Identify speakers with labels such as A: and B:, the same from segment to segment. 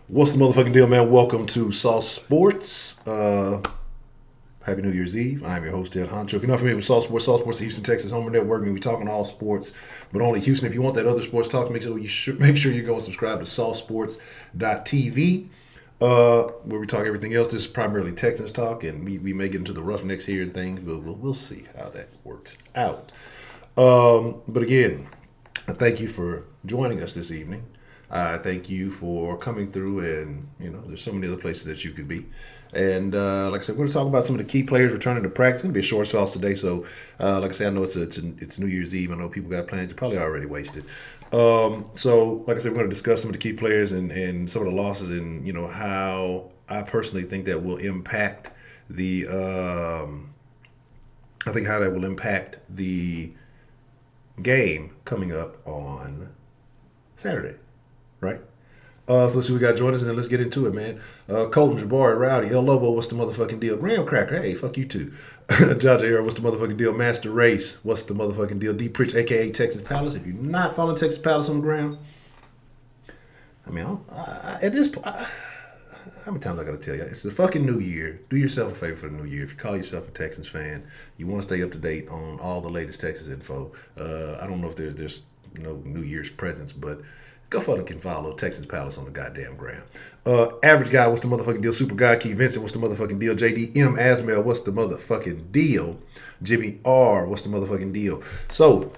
A: What's the motherfucking deal, man? Welcome to Sauce Sports. Happy New Year's Eve. I'm your host, Honcho. If you're not familiar with Sauce Sports, the Houston Texans Homer Network, and we talking all sports, but only Houston. If you want that other sports talk, make sure you go and subscribe to saucesports.tv, where we talk everything else. This is primarily Texans talk, and we may get into the Roughnecks here and things, but we'll see how that works out. But again, thank you for joining us this evening. Thank you for coming through, and there's so many other places that you could be. And like I said, we're going to talk about some of the key players returning to practice. It's going to be a short sauce today, so like I said, I know it's New Year's Eve. I know people got plans. You're probably already wasted. So like I said, we're going to discuss some of the key players and some of the losses, and how I personally think that will impact the. I think how that will impact the game coming up on Saturday, right? So let's see what we got join us, and then let's get into it, man. Colton, Jabari, Rowdy, El Lobo, what's the motherfucking deal? Graham Cracker, hey, fuck you too. Jaja Era, what's the motherfucking deal? Master Race, what's the motherfucking deal? D Pritch, aka Texas Palace. If you're not following Texas Palace on the ground, I mean, at this point, how many times I gotta tell you? It's the fucking new year. Do yourself a favor for the new year. If you call yourself a Texans fan, you want to stay up to date on all the latest Texas info. I don't know if there's no New Year's presents, but go fucking follow Texas Palace on the goddamn gram. Average Guy, what's the motherfucking deal? Super Guy, Key Vincent, what's the motherfucking deal? JDM Asmel, what's the motherfucking deal? Jimmy R, what's the motherfucking deal? So,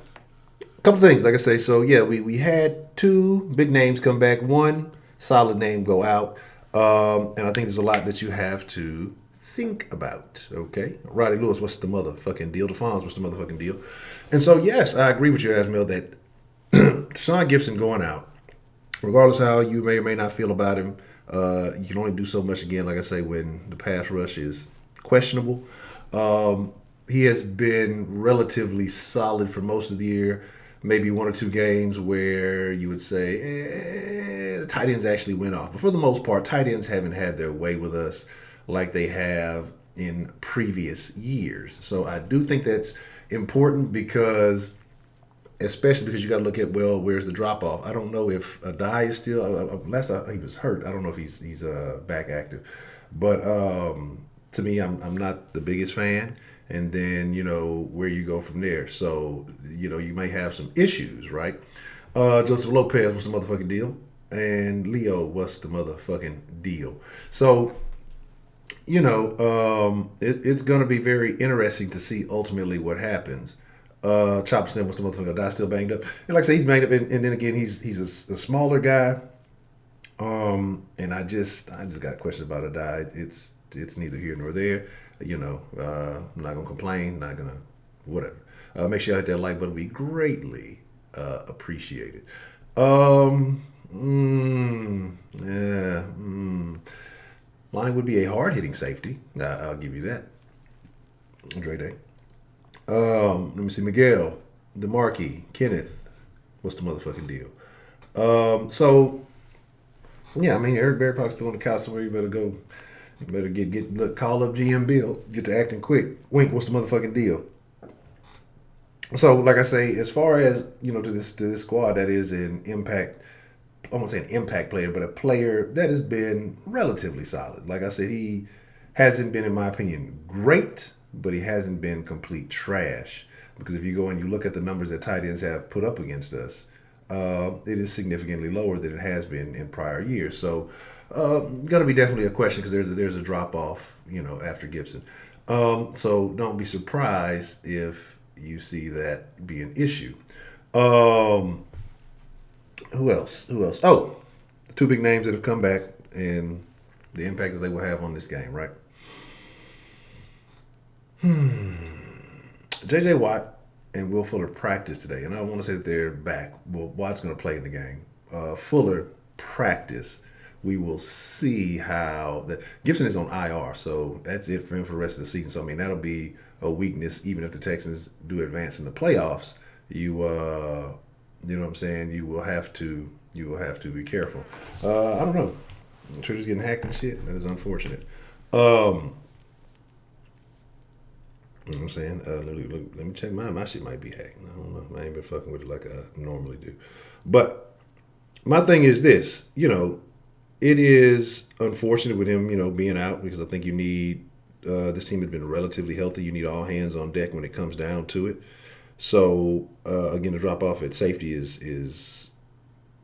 A: a couple things, like I say. So, yeah, we had two big names come back, one solid name go out. And I think there's a lot that you have to think about, okay? Roddy Lewis, what's the motherfucking deal? DeFons, what's the motherfucking deal? And so, yes, I agree with you, Asmel, that Deshaun Gibson going out, regardless of how you may or may not feel about him, you can only do so much, again, like I say, when the pass rush is questionable. He has been relatively solid for most of the year. Maybe one or two games where you would say, the tight ends actually went off. But for the most part, tight ends haven't had their way with us like they have in previous years. So I do think that's important especially because you got to look at, well, where's the drop off? I don't know if Adai is still. Last time he was hurt. I don't know if he's back active. But to me, I'm not the biggest fan. And then where you go from there. So you may have some issues, right? Joseph Lopez, what's the motherfucking deal? And Leo, what's the motherfucking deal? So it's going to be very interesting to see ultimately what happens. Chopper Snail, what's the motherfucker? Die still banged up. And like I say, he's banged up, and then again, he's a smaller guy. And I just got questions about a die. It's neither here nor there. I'm not gonna complain. Not gonna whatever. Make sure you hit that like button. We greatly appreciate it. Yeah. Lonnie would be a hard hitting safety. I'll give you that. Dre Day. Let me see. Miguel, DeMarkey, Kenneth. What's the motherfucking deal? So yeah, I mean, Eric Bear probably still on the couch somewhere. You better go. You better look, call up GM Bill. Get to acting quick. Wink, what's the motherfucking deal? So, like I say, as far as to this squad that is an impact. I won't say an impact player, but a player that has been relatively solid. Like I said, he hasn't been, in my opinion, great, but he hasn't been complete trash. Because if you go and you look at the numbers that tight ends have put up against us, it is significantly lower than it has been in prior years. So, going to be definitely a question because there's a drop off, after Gibson. So don't be surprised if you see that be an issue. Who else? Oh, the two big names that have come back and the impact that they will have on this game, right? J.J. Watt and Will Fuller practiced today, and I want to say that they're back. Well, Watt's going to play in the game. Fuller practice. We will see how that Gibson is on IR, so that's it for him for the rest of the season. So I mean, that'll be a weakness even if the Texans do advance in the playoffs. You know what I'm saying? You will have to be careful. I don't know. Twitter's getting hacked and shit. That is unfortunate. You know what I'm saying? Let me check mine. My shit might be hacked. I don't know. I ain't been fucking with it like I normally do. But my thing is this, it is unfortunate with him, being out because I think you need. This team has been relatively healthy. You need all hands on deck when it comes down to it. So again, the drop off at safety is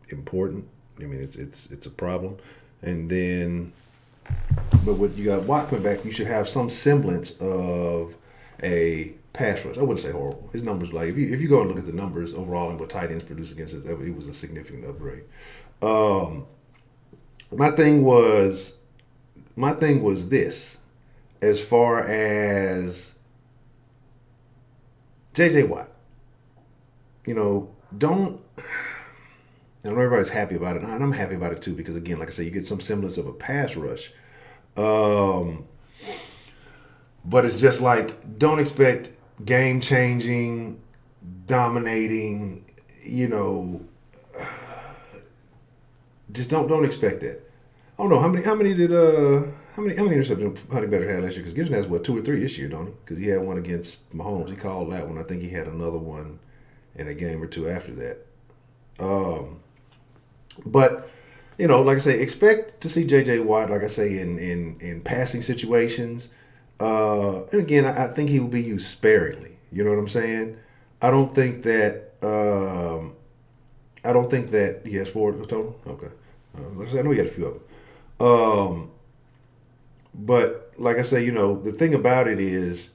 A: important. I mean, it's a problem. And then, but what you got Watt coming back, you should have some semblance of a pass rush. I wouldn't say horrible. His numbers, like if you go and look at the numbers overall and what tight ends produced against it was a significant upgrade. Um, my thing was this, as far as JJ Watt, don't. I know everybody's happy about it, and I'm happy about it too because again, like I said, you get some semblance of a pass rush. Um, but it's just like don't expect game changing, dominating. You know, just don't expect that. I don't know how many interceptions Honey Better had last year? Because Gibson has what 2 or 3 this year, don't he? Because he had one against Mahomes. He called that one. I think he had another one in a game or two after that. Um, but like I say, expect to see J.J. Watt, like I say, in passing situations. And again, I think he will be used sparingly. You know what I'm saying? I don't think that. I don't think that he has 4 total. Okay, like I said, I know he had a few of them. But like I say, the thing about it is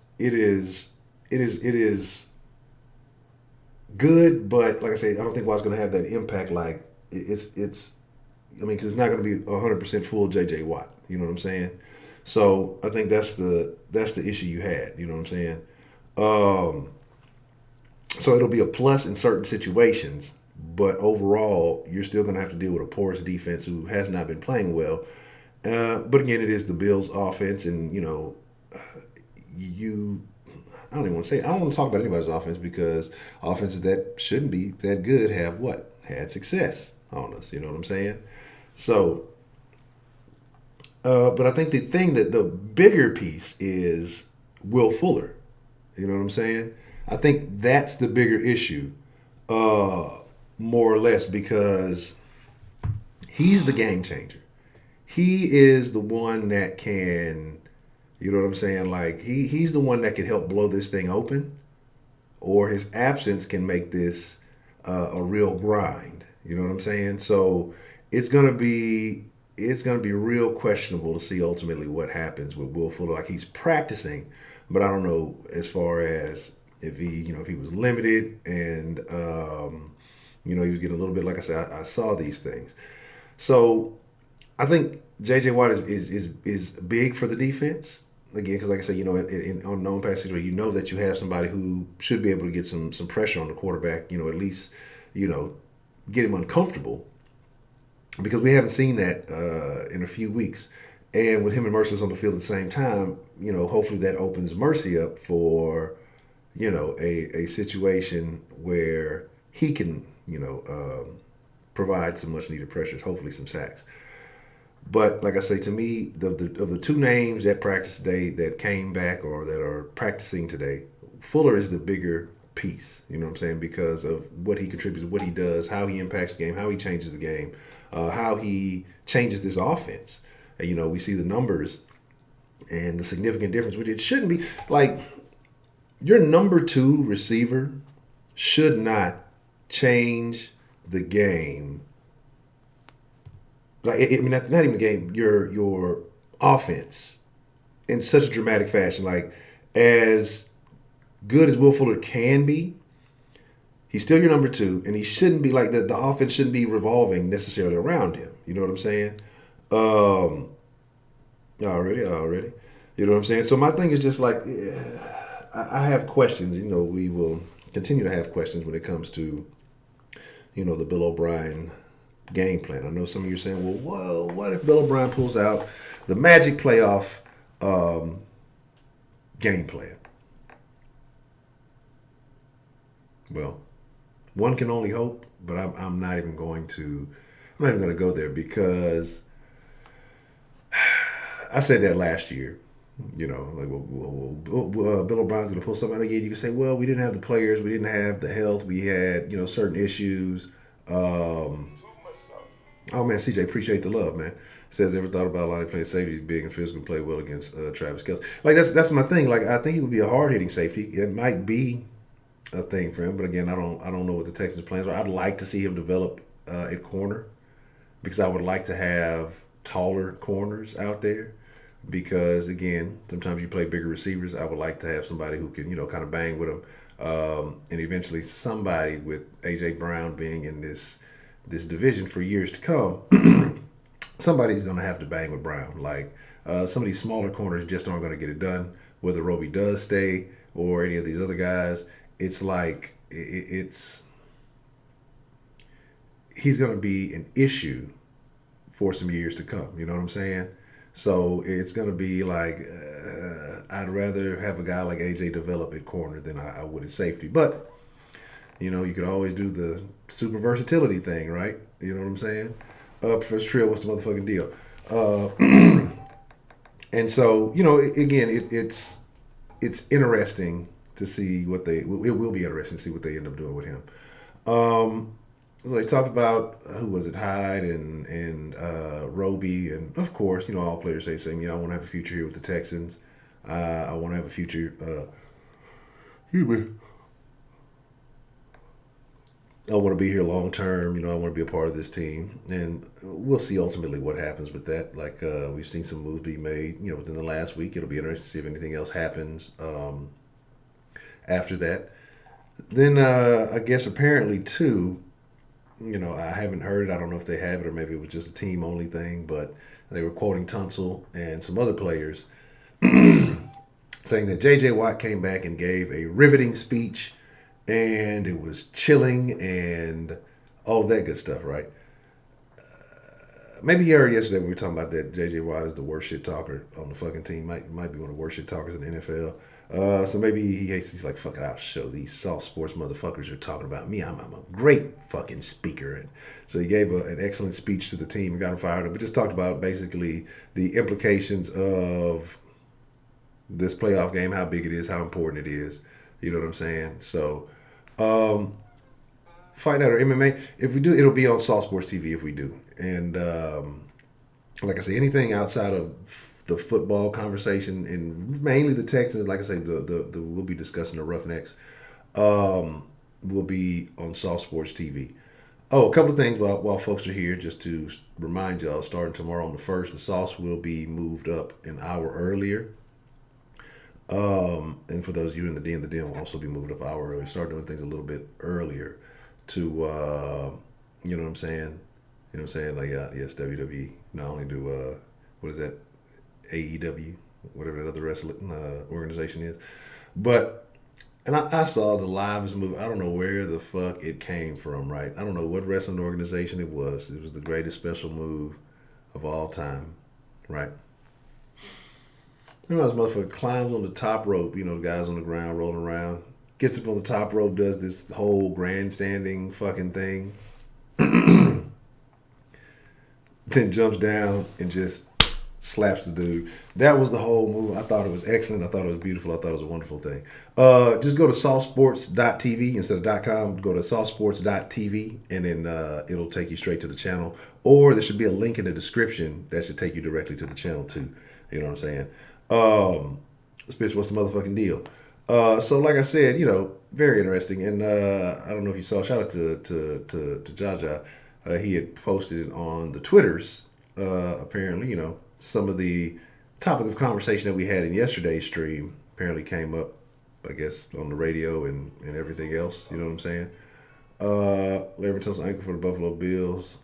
A: good. But like I say, I don't think Watt's going to have that impact. Like it's. I mean, because it's not going to be 100% full JJ Watt. You know what I'm saying? So I think that's the issue you had. You know what I'm saying? Um, so it'll be a plus in certain situations, but overall, you're still going to have to deal with a porous defense who has not been playing well. But again, it is the Bills' offense, and you. I don't even want to say. I don't want to talk about anybody's offense because offenses that shouldn't be that good have what had success on us. You know what I'm saying? So, but I think the bigger piece is Will Fuller. You know what I'm saying? I think that's the bigger issue, uh, more or less, because he's the game changer. He is the one that can, you know what I'm saying? Like he's the one that can help blow this thing open, or his absence can make this a real grind. You know what I'm saying? So it's gonna be it's gonna be real questionable to see ultimately what happens with Will Fuller. Like he's practicing, but I don't know as far as if he was limited and he was getting a little bit. Like I said, I saw these things. So I think J.J. Watt is big for the defense again because, like I said, on known passes where that you have somebody who should be able to get some pressure on the quarterback. At least you know get him uncomfortable because we haven't seen that in a few weeks. And with him and Merciless on the field at the same time, hopefully that opens Mercy up for a situation where he can provide some much needed pressures, hopefully some sacks. But like I say, to me, of the 2 names that practiced today that came back or that are practicing today, Fuller is the bigger piece. You know what I'm saying? Because of what he contributes, what he does, how he impacts the game, how he changes the game, how he changes this offense. And, we see the numbers and the significant difference, which it shouldn't be. Like, your number 2 receiver should not change the game. Like, I mean, not even the game, your offense in such a dramatic fashion. Like, as good as Will Fuller can be, he's still your number 2, and he shouldn't be like the offense shouldn't be revolving necessarily around him. You know what I'm saying? Um, already. You know what I'm saying? So my thing is just like, I have questions. We will continue to have questions when it comes to, the Bill O'Brien game plan. I know some of you are saying, well, what if Bill O'Brien pulls out the magic playoff um, game plan? Well, one can only hope, but I'm not even going to. I'm not even going to go there because I said that last year. Like Bill O'Brien's going to pull something out again. You can say, well, we didn't have the players, we didn't have the health, we had certain issues. Oh man, CJ, appreciate the love, man. says ever thought about Lonnie playing safety? He's big and physical, play well against Travis Kelce. Like that's my thing. Like I think he would be a hard hitting safety. It might be a thing for him, but again, I don't know what the Texans' plans are. I'd like to see him develop at corner because I would like to have taller corners out there. Because again, sometimes you play bigger receivers. I would like to have somebody who can kind of bang with them, and eventually somebody with AJ Brown being in this division for years to come. Somebody's going to have to bang with Brown. Like some of these smaller corners just aren't going to get it done. Whether Roby does stay or any of these other guys, it's like it's he's going to be an issue for some years to come. You know what I'm saying? So it's going to be like I'd rather have a guy like AJ develop at corner than I would at safety. But you could always do the super versatility thing, right? You know what I'm saying? Professor Trill, what's the motherfucking deal? And so again, it's interesting to see what it will be interesting to see what they end up doing with him. So they talked about who was it, Hyde and Roby, and of course, all players saying, I want to have a future here with the Texans. I want to have a future. Excuse me. I want to be here long term. I want to be a part of this team, and we'll see ultimately what happens with that. Like we've seen some moves be made, within the last week. It'll be interesting to see if anything else happens after that. Then I guess apparently too. I haven't heard it. I don't know if they have it or maybe it was just a team only thing, but they were quoting Tunsil and some other players saying that J.J. Watt came back and gave a riveting speech and it was chilling and all of that good stuff, right? Maybe you heard yesterday we were talking about that J.J. Watt is the worst shit talker on the fucking team. Might be one of the worst shit talkers in the NFL. So maybe he's like, fuck it, I'll show these soft sports motherfuckers are talking about me. I'm a great fucking speaker. And so he gave an excellent speech to the team and got them fired up. But just talked about basically the implications of this playoff game, how big it is, how important it is. You know what I'm saying? So, Fight Night or MMA, if we do, it'll be on Soft Sports TV if we do. And like I say, anything outside of the football conversation and mainly the Texans, like I say, the we'll be discussing the Roughnecks. Will be on Soft Sports TV. Oh, a couple of things while folks are here, just to remind y'all, starting tomorrow on the 1st, the Sauce will be moved up an hour earlier. And for those of you in the den will also be moved up an hour earlier. Start doing things a little bit earlier to, you know what I'm saying? You know what I'm saying? Like, yes, WWE. Not only do, what is that? AEW, whatever that other wrestling organization is. But, and I saw the livest move. I don't know where the fuck it came from, right? I don't know what wrestling organization it was. It was the greatest special move of all time, right? You know, this motherfucker climbs on the top rope, the guys on the ground rolling around. Gets up on the top rope, does this whole grandstanding fucking thing. Then jumps down and just slaps the dude. That was the whole move. I thought it was excellent. I thought it was beautiful. I thought it was a wonderful thing. Just go to softsports.tv instead of .com. Go to softsports.tv and then it'll take you straight to the channel. Or there should be a link in the description that should take you directly to the channel too. You know what I'm saying? Spitz, what's the motherfucking deal? So like I said, very interesting. And I don't know if you saw, shout out to Jaja. He had posted on the Twitters, apparently, some of the topic of conversation that we had in yesterday's stream apparently came up, I guess, on the radio and everything else. You know what I'm saying? Larry Tunsil ankle for the Buffalo Bills.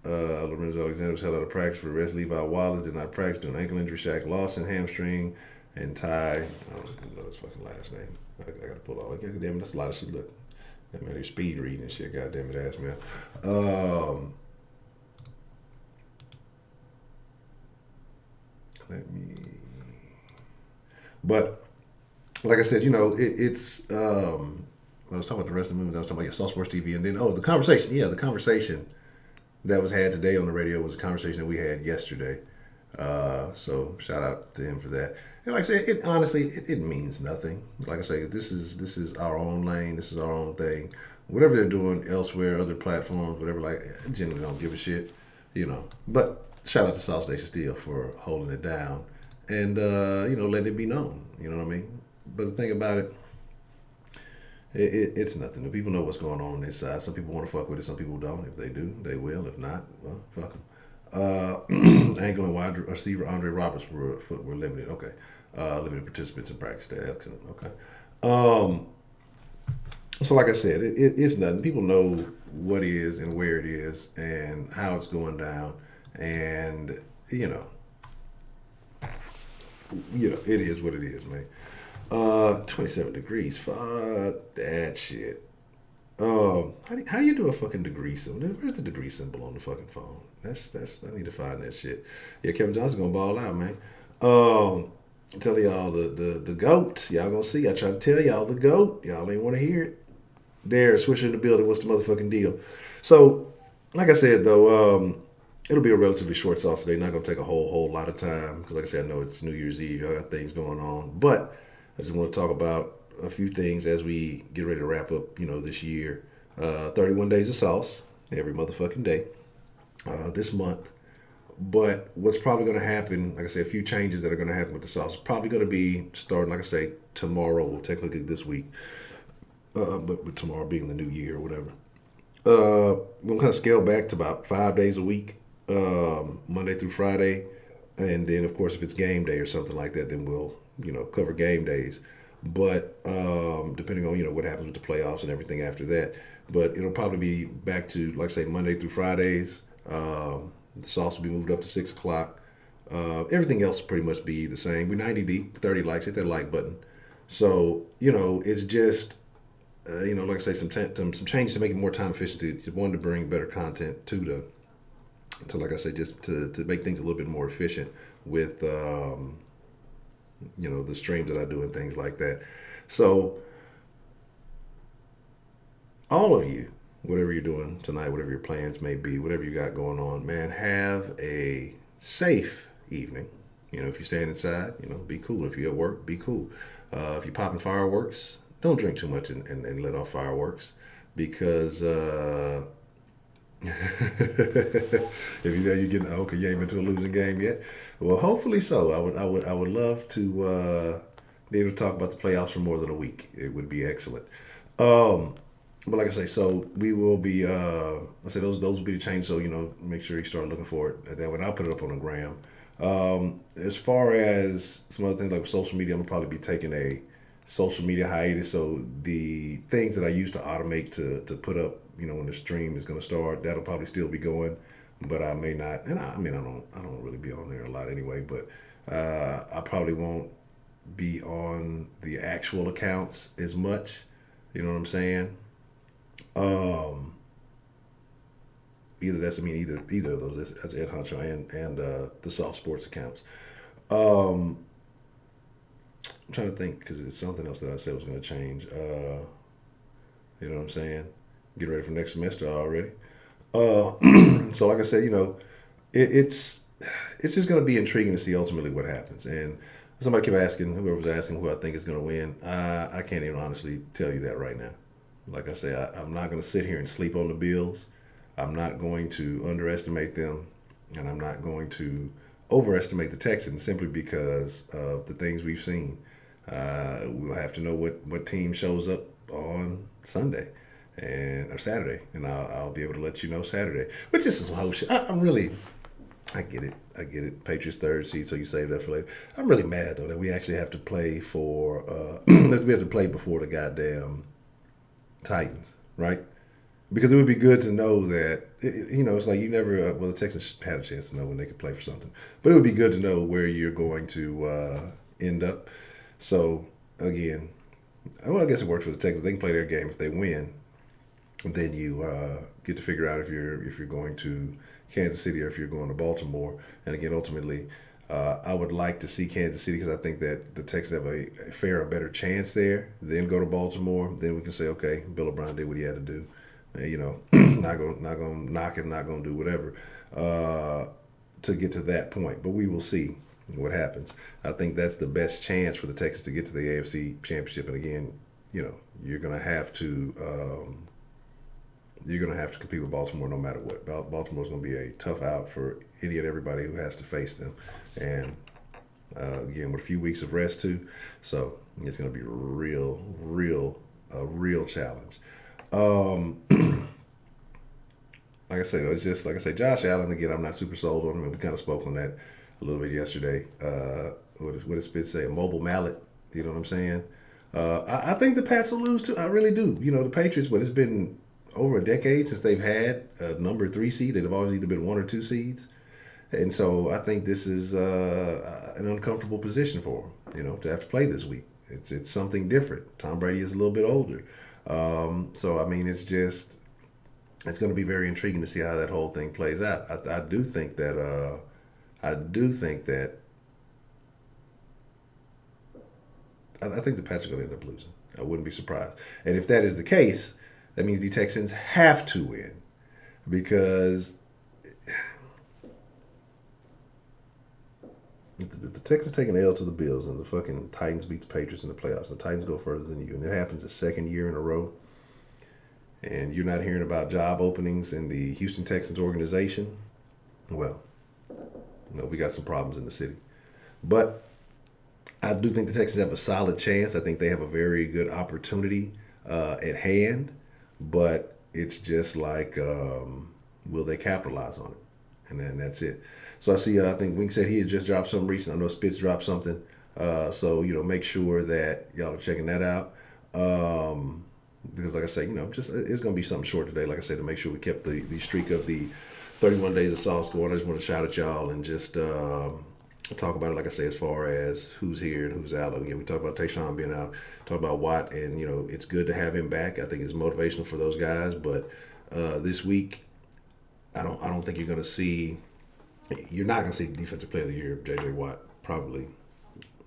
A: Lorenzo Alexander was held out of practice for the rest. Levi Wallace did not practice due to an ankle injury. Shaq Lawson, hamstring. And Ty, I don't know his fucking last name. I got to pull out. Damn it, that's a lot of shit. Look, that man, you're speed reading and shit. God damn it, ass man. But like I said, it's. I was talking about the rest of the movie. I was talking about Soft Sports TV, and then the conversation. Yeah, the conversation that was had today on the radio was a conversation that we had yesterday. So shout out to him for that. And like I said, it means nothing. Like I say, this is our own lane. This is our own thing. Whatever they're doing elsewhere, other platforms, whatever. Like, I generally don't give a shit, But shout out to South Station Steel for holding it down and letting it be known. You know what I mean? But the thing about it, it's nothing. The people know what's going on this side. Some people want to fuck with it. Some people don't. If they do, they will. If not, well, fuck them. Angle and wide receiver Andre Roberts were limited. Okay, limited participants in practice. There, excellent. Okay. Um, so like I said, it's nothing. People know what is and where it is and how it's going down, and you know, it is what it is, man. 27 degrees. Fuck that shit. How do you do a fucking degree symbol? Where's the degree symbol on the fucking phone? That's I need to find that shit. Yeah, Kevin Johnson gonna ball out, man. I'm telling y'all the goat. Y'all gonna see. I try to tell y'all the goat. Y'all ain't want to hear it. There, Swisher in the building. What's the motherfucking deal? So, like I said though, it'll be a relatively short sauce today. Not gonna take a whole lot of time because, like I said, I know it's New Year's Eve. Y'all got things going on, but I just want to talk about a few things as we get ready to wrap up, this year. 31 days of sauce every motherfucking day this month. But what's probably going to happen, like I said, a few changes that are going to happen with the sauce. Probably going to be starting, like I say, tomorrow, well, technically this week, but with tomorrow being the new year or whatever. We'll kind of scale back to about 5 days a week, Monday through Friday. And then, of course, if it's game day or something like that, then we'll, cover game days. But depending on, what happens with the playoffs and everything after that. But it'll probably be back to, like I say, Monday through Fridays. The sauce will be moved up to 6 o'clock. Everything else will pretty much be the same. We're 90 deep, 30 likes. Hit that like button. So, it's just, like I say, some changes to make it more time efficient. To one, to bring better content. Two, to like I say, just to make things a little bit more efficient with, the streams that I do and things like that. So, all of you, whatever you're doing tonight, whatever your plans may be, whatever you got going on, man, have a safe evening. If you're staying inside, be cool. If you're at work, be cool. If you're popping fireworks, don't drink too much and let off fireworks because if you're getting okay, you ain't been to a losing game yet. Well, hopefully so. I would love to be able to talk about the playoffs for more than a week. It would be excellent. But like I say, so we will be. I say those will be the changes. So make sure you start looking for it. That when I'll put it up on the gram. As far as some other things like social media, I'm gonna probably be taking a social media hiatus. So the things that I used to automate to put up, when the stream is gonna start, that'll probably still be going. But I may not, and I don't really be on there a lot anyway. But I probably won't be on the actual accounts as much. You know what I'm saying? Um, either of those. That's Ed Honcho and the Soft Sports accounts. Um, I'm trying to think because it's something else that I said was going to change. You know what I'm saying? Get ready for next semester already. So like I said, it's it's just going to be intriguing to see ultimately what happens. And somebody kept asking, whoever was asking who I think is going to win. I can't even honestly tell you that right now. Like I say, I'm not going to sit here and sleep on the Bills. I'm not going to underestimate them, and I'm not going to overestimate the Texans simply because of the things we've seen. We'll have to know what team shows up on Sunday or Saturday, and I'll be able to let you know Saturday. But this is some whole shit. I get it. I get it. Patriots third seed, so you save that for later. I'm really mad though that we actually have to play for. We have to play before the goddamn Titans, right? Because it would be good to know that, it's like you never, well, the Texans had a chance to know when they could play for something. But it would be good to know where you're going to end up. So, again, well, I guess it works for the Texans. They can play their game. If they win, then you get to figure out if you're going to Kansas City or if you're going to Baltimore. And again, ultimately, I would like to see Kansas City because I think that the Texans have a fair or better chance there. Then go to Baltimore. Then we can say, okay, Bill O'Brien did what he had to do. Not gonna knock him, not gonna do whatever to get to that point. But we will see what happens. I think that's the best chance for the Texans to get to the AFC Championship. And again, you're gonna have to you're going to have to compete with Baltimore no matter what. Baltimore's going to be a tough out for any and everybody who has to face them. And again, with a few weeks of rest too. So it's going to be a real challenge. Um, like I say, it's just like I say, Josh Allen again. I'm not super sold on him. We kind of spoke on that a little bit yesterday. What does Spitz say? A mobile mallet. You know what I'm saying? I think the Pats will lose too. I really do. You know, the Patriots, but it's been over a decade since they've had a number three seed. They've always either been one or two seeds. And so I think this is an uncomfortable position for them, you know, to have to play this week. It's something different. Tom Brady is a little bit older. So, I mean, it's going to be very intriguing to see how that whole thing plays out. I do think that, I think the Pats are going to end up losing. I wouldn't be surprised. And if that is the case, that means the Texans have to win because if the Texans take an L to the Bills and the fucking Titans beat the Patriots in the playoffs and the Titans go further than you, and it happens the second year in a row, and you're not hearing about job openings in the Houston Texans organization, well, you know, we got some problems in the city. But I do think the Texans have a solid chance. I think they have a very good opportunity at hand, but it's just like, will they capitalize on it? And then that's it. So I see, I think Wink said he had just dropped something recent. I know Spitz dropped something. So, you know, make sure that y'all are checking that out. Because like I say, you know, just it's going to be something short today. Like I said, to make sure we kept the streak of the 31 days of sauce going. I just want to shout at y'all and just talk about it, like I say, as far as who's here and who's out. Again, we talked about Tayshaun being out, talked about Watt, and, you know, it's good to have him back. I think it's motivational for those guys. But this week, I don't think you're not going to see Defensive Player of the Year, J.J. Watt, probably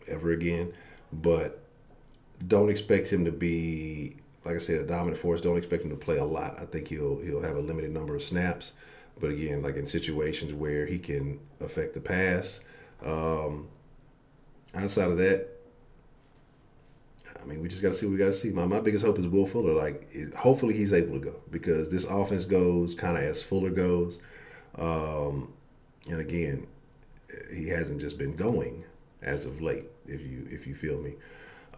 A: ever again. But don't expect him to be, like I said, a dominant force. Don't expect him to play a lot. I think he'll have a limited number of snaps. But again, like in situations where he can affect the pass. Outside of that, I mean, we just got to see what we got to see. My biggest hope is Will Fuller. Hopefully he's able to go because this offense goes kind of as Fuller goes. And again, he hasn't just been going as of late, if you feel me.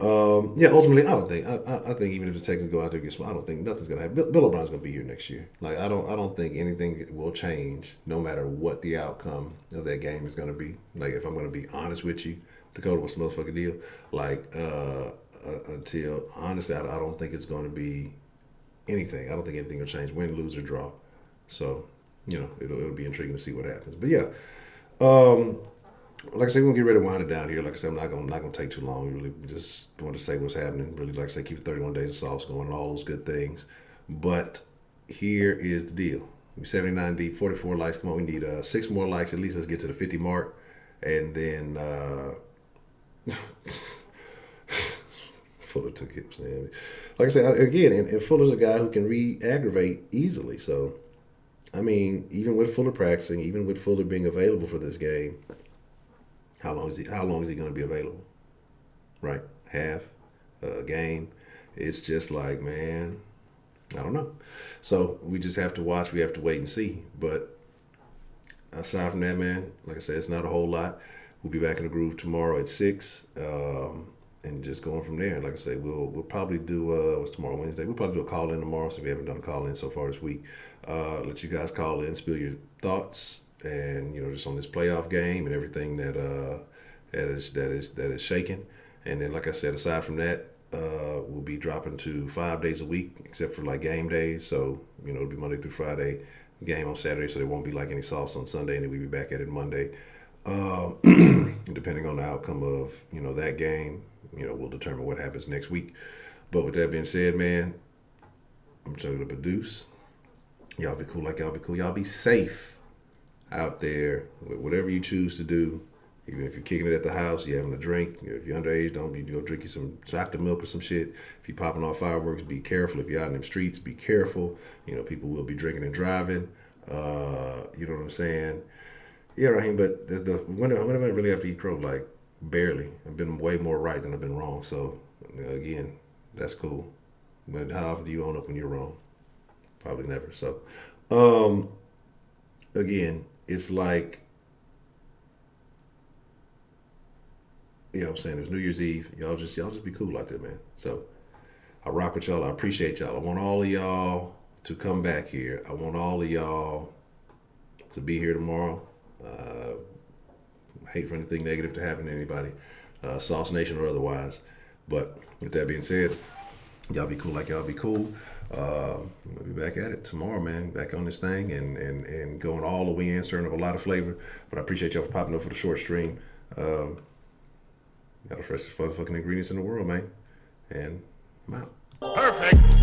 A: Yeah, ultimately, I don't think. I think even if the Texans go out there and get smart, I don't think nothing's gonna happen. Bill O'Brien's gonna be here next year. Like I don't think anything will change, no matter what the outcome of that game is gonna be. Like if I'm gonna be honest with you, Dakota, what's the motherfucking deal? Like until honestly, I don't think it's gonna be anything. I don't think anything will change, win, lose, or draw. So you know, it'll be intriguing to see what happens. But yeah. Like I say, we're gonna get ready to wind it down here. Like I said, I'm not gonna take too long. We really just want to say what's happening. Really, like I say, keep the 31 days of sauce going and all those good things. But here is the deal: we 79 deep, 44 likes. Come on, we need 6 more likes at least. Let's get to the 50 mark, and then Fuller took hips. Man. Like I said, again, and Fuller's a guy who can re-aggravate easily. So, I mean, even with Fuller practicing, even with Fuller being available for this game. How long is he going to be available? Right, half a game. It's just like, man, I don't know. So we just have to watch. We have to wait and see. But aside from that, man, like I said, it's not a whole lot. We'll be back in the groove tomorrow at 6, and just going from there. Like I said, we'll probably do what's tomorrow, Wednesday. We'll probably do a call in tomorrow. So we haven't done a call in so far this week. Let you guys call in, spill your thoughts. And you know, just on this playoff game and everything that is shaking. And then, like I said, aside from that, we'll be dropping to 5 days a week, except for like game days. So you know, it'll be Monday through Friday, game on Saturday. So there won't be like any sauce on Sunday, and then we'll be back at it Monday. Depending on the outcome of that game, we'll determine what happens next week. But with that being said, man, I'm chugging up a deuce. Y'all be cool like y'all be cool. Y'all be safe out there with whatever you choose to do. Even if you're kicking it at the house, you're having a drink. If you're underage, don't be go drink you some chocolate milk or some shit. If you're popping off fireworks, be careful. If you're out in them streets, be careful. People will be drinking and driving. You know what I'm saying? Yeah, Raheem, but when am I really have to eat crow? Like, barely. I've been way more right than I've been wrong. So, again, that's cool. But how often do you own up when you're wrong? Probably never. So, again, it's like, you know what I'm saying, it's New Year's Eve. Y'all just be cool out there, man. So I rock with y'all. I appreciate y'all. I want all of y'all to come back here. I want all of y'all to be here tomorrow. Uh, hate for anything negative to happen to anybody, Sauce Nation or otherwise. But with that being said, y'all be cool like y'all be cool. We'll be back at it tomorrow, man. Back on this thing and going all the way in, stirring up a lot of flavor. But I appreciate y'all for popping up for the short stream. Got the freshest motherfucking ingredients in the world, man. And I'm out.
B: Perfect.